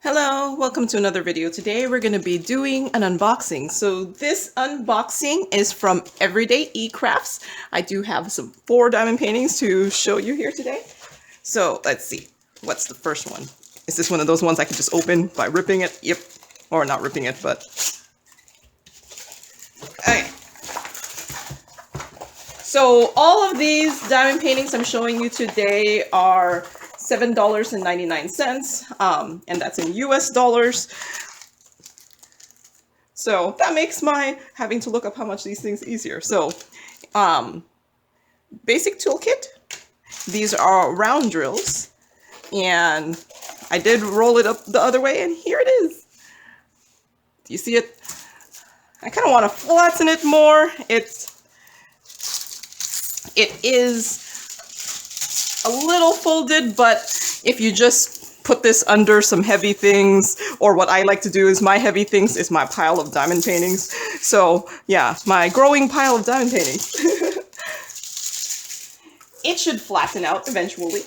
Hello, welcome to another video. Today we're going to be doing an unboxing. So this unboxing is from Everydayecrafts. I do have some 4 diamond paintings to show you here today. So let's see, what's the first one? Is this one of those ones I can just open by ripping it? Yep, or not ripping it, but... Okay. So all of these diamond paintings I'm showing you today are $7.99, and that's in US dollars. So that makes my having to look up how much these things easier. So basic toolkit. These are round drills, and I did roll it up the other way, and here it is. Do you see it? I kind of want to flatten it more. It is a little folded, but if you just put this under some heavy things, or what I like to do is my heavy things is my pile of diamond paintings. So yeah, my growing pile of diamond paintings. It should flatten out eventually.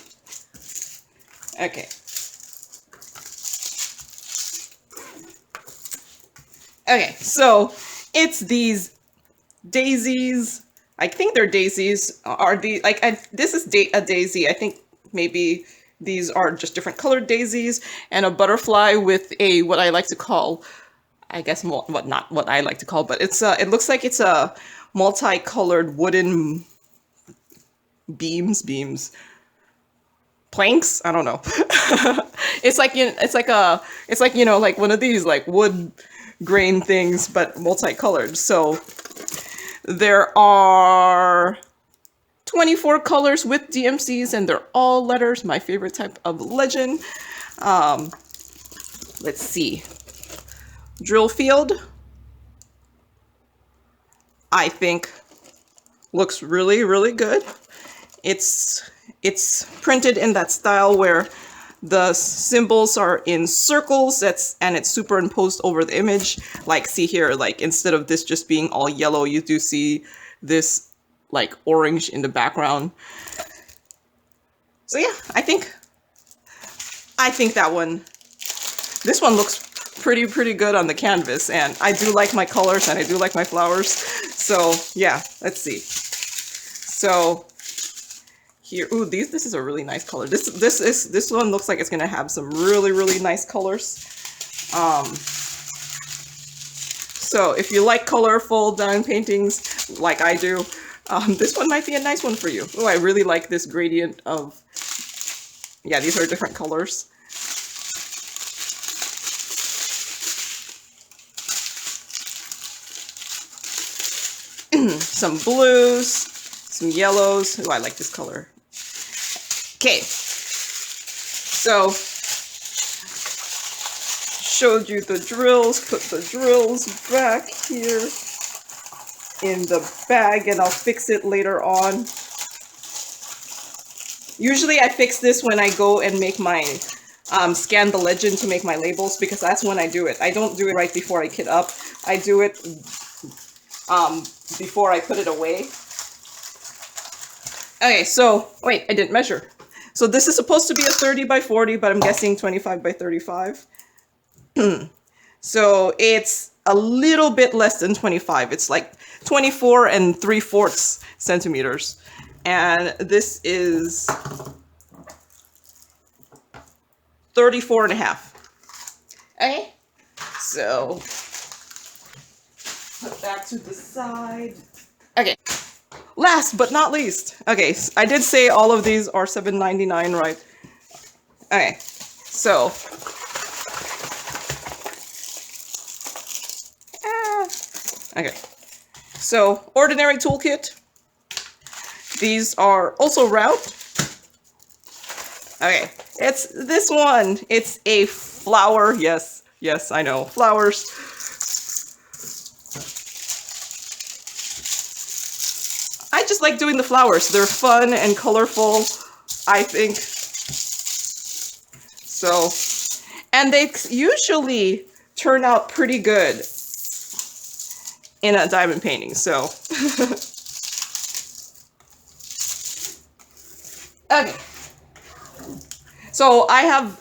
Okay. Okay, so it's these daisies. I think they're daisies. This is a daisy. I think maybe these are just different colored daisies, and a butterfly with a what I like to call, I guess not what I like to call, but it's it looks like it's a multicolored wooden planks. I don't know. It's like like one of these like wood grain things, but multicolored. So there are 24 colors with DMCs, and they're all letters, my favorite type of legend. Let's see. Drill field, I think, looks really, really good. It's printed in that style where the symbols are in circles, and it's superimposed over the image. Like, see here, like instead of this just being all yellow, you do see this like orange in the background. So yeah, I think this one looks pretty good on the canvas, and I do like my colors and I do like my flowers. So yeah, let's see. So here, ooh, this is a really nice color. This one looks like it's gonna have some really nice colors. So if you like colorful diamond paintings like I do, this one might be a nice one for you. Oh, I really like this gradient of, yeah, these are different colors. Some blues, some yellows. Oh, I like this color. Okay, so showed you the drills, put the drills back here in the bag, and I'll fix it later on. Usually I fix this when I go and make my, scan the legend to make my labels, because that's when I do it. I don't do it right before I kit up. I do it before I put it away. Okay, so, wait, I didn't measure. So this is supposed to be a 30 by 40, but I'm guessing 25 by 35. So it's a little bit less than 25. It's like 24 3/4 centimeters. And this is 34.5. Okay, so put that to the side. Okay, last but not least. Okay, I did say all of these are $7.99, right? Okay, so okay, so ordinary toolkit. These are also round. Okay, it's this one. It's a flower. Yes, I know, flowers. I just like doing the flowers. They're fun and colorful, I think. So, and they usually turn out pretty good in a diamond painting, so. Okay. So I have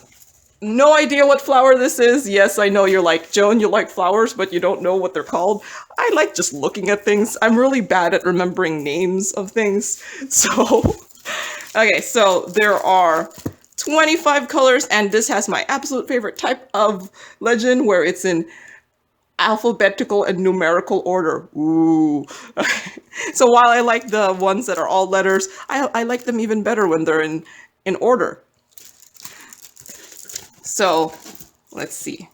No idea what flower this is. Yes, I know you're like, Joan, you like flowers, but you don't know what they're called. I like just looking at things. I'm really bad at remembering names of things. So, okay, so there are 25 colors, and this has my absolute favorite type of legend where it's in alphabetical and numerical order. Ooh. So while I like the ones that are all letters, I like them even better when they're in order. So let's see.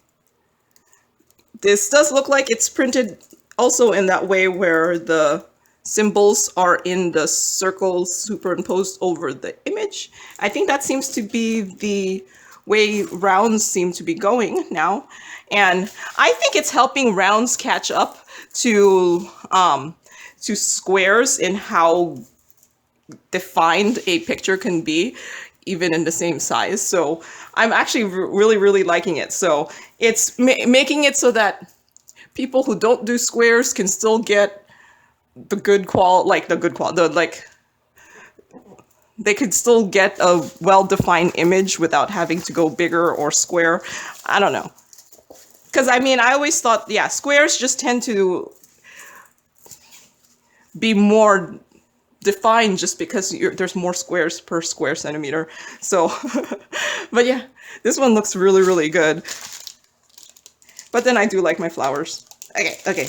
This does look like it's printed also in that way where the symbols are in the circles superimposed over the image. I think that seems to be the way rounds seem to be going now. And I think it's helping rounds catch up to squares in how defined a picture can be, even in the same size. So I'm actually really, really liking it. So it's making it so that people who don't do squares can still get the good like they could still get a well-defined image without having to go bigger or square. I don't know. Because I mean, I always thought, yeah, squares just tend to be more defined just because there's more squares per square centimeter. So, but yeah, this one looks really, really good. But then I do like my flowers. Okay, okay.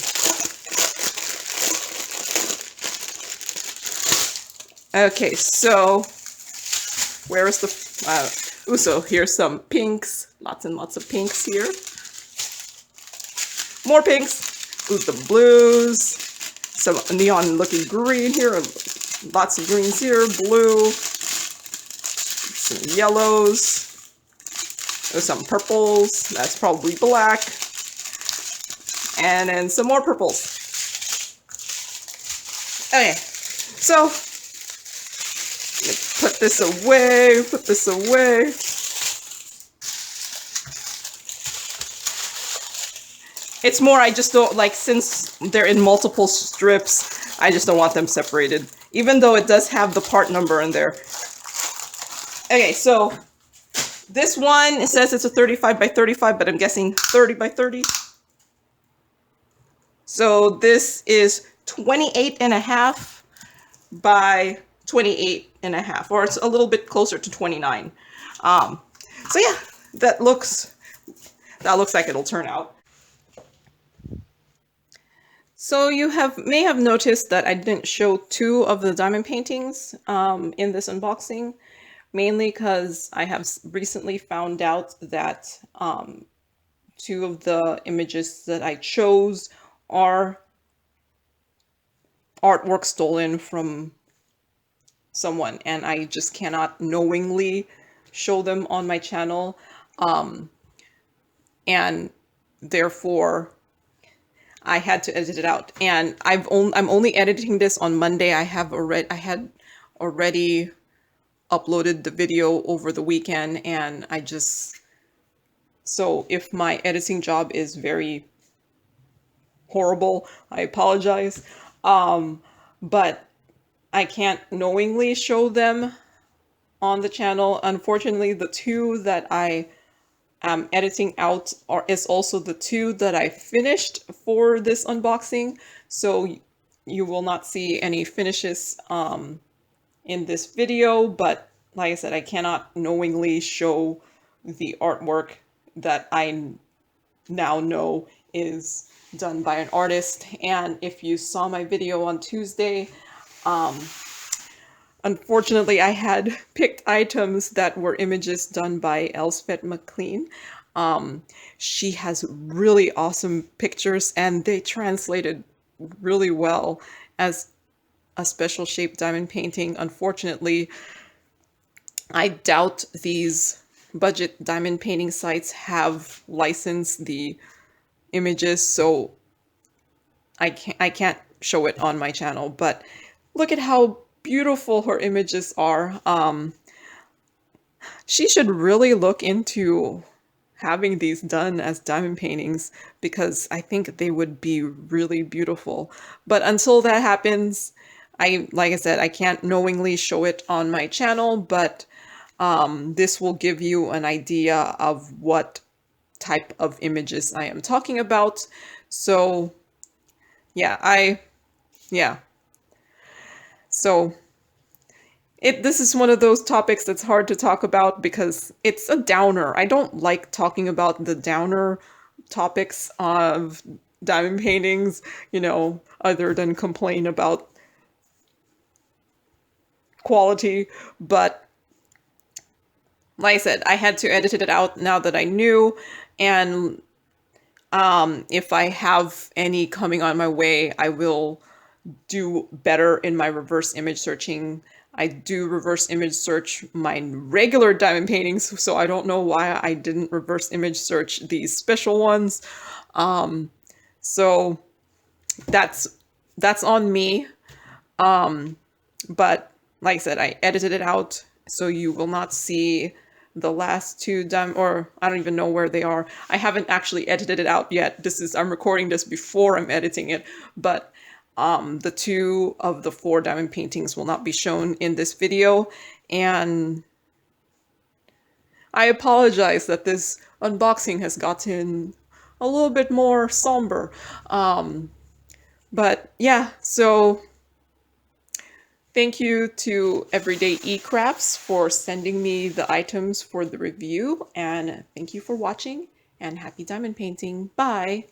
Okay, so where is the, ooh, so here's some pinks, lots and lots of pinks here. More pinks, ooh, the blues, some neon looking green here, lots of greens here, blue, some yellows, there's some purples, that's probably black, and then some more purples. Okay, so put this away, put this away. It's more, I just don't like, since they're in multiple strips, I just don't want them separated, even though it does have the part number in there. Okay, so this one, it says it's a 35 by 35, but I'm guessing 30 by 30. So this is 28 and a half by 28 and a half, or it's a little bit closer to 29. So yeah, that looks like it'll turn out. So you may have noticed that I didn't show two of the diamond paintings in this unboxing, mainly because I have recently found out that two of the images that I chose are artwork stolen from someone, and I just cannot knowingly show them on my channel, and therefore I had to edit it out. And I'm only editing this on Monday. I had already uploaded the video over the weekend, and so if my editing job is very horrible, I apologize. But I can't knowingly show them on the channel. Unfortunately, the two that I am editing out is also the two that I finished for this unboxing. So you will not see any finishes in this video, but like I said, I cannot knowingly show the artwork that I now know is done by an artist. And if you saw my video on Tuesday, unfortunately, I had picked items that were images done by Elspeth McLean. She has really awesome pictures, and they translated really well as a special shaped diamond painting. Unfortunately, I doubt these budget diamond painting sites have licensed the images, so I can't show it on my channel. But look at how beautiful her images are. She should really look into having these done as diamond paintings, because I think they would be really beautiful. But until that happens, like I said, I can't knowingly show it on my channel, but This will give you an idea of what type of images I am talking about. So yeah, yeah. So this is one of those topics that's hard to talk about because it's a downer. I don't like talking about the downer topics of diamond paintings, other than complain about quality. But like I said, I had to edit it out now that I knew. And if I have any coming on my way, I will do better in my reverse image searching. I do reverse image search my regular diamond paintings, so I don't know why I didn't reverse image search these special ones. So that's on me. But like I said, I edited it out, so you will not see the last two or I don't even know where they are. I haven't actually edited it out yet. I'm recording this before I'm editing it, but the two of the four diamond paintings will not be shown in this video. And I apologize that this unboxing has gotten a little bit more somber. But yeah, so thank you to Everydayecrafts for sending me the items for the review, and thank you for watching, and happy diamond painting. Bye!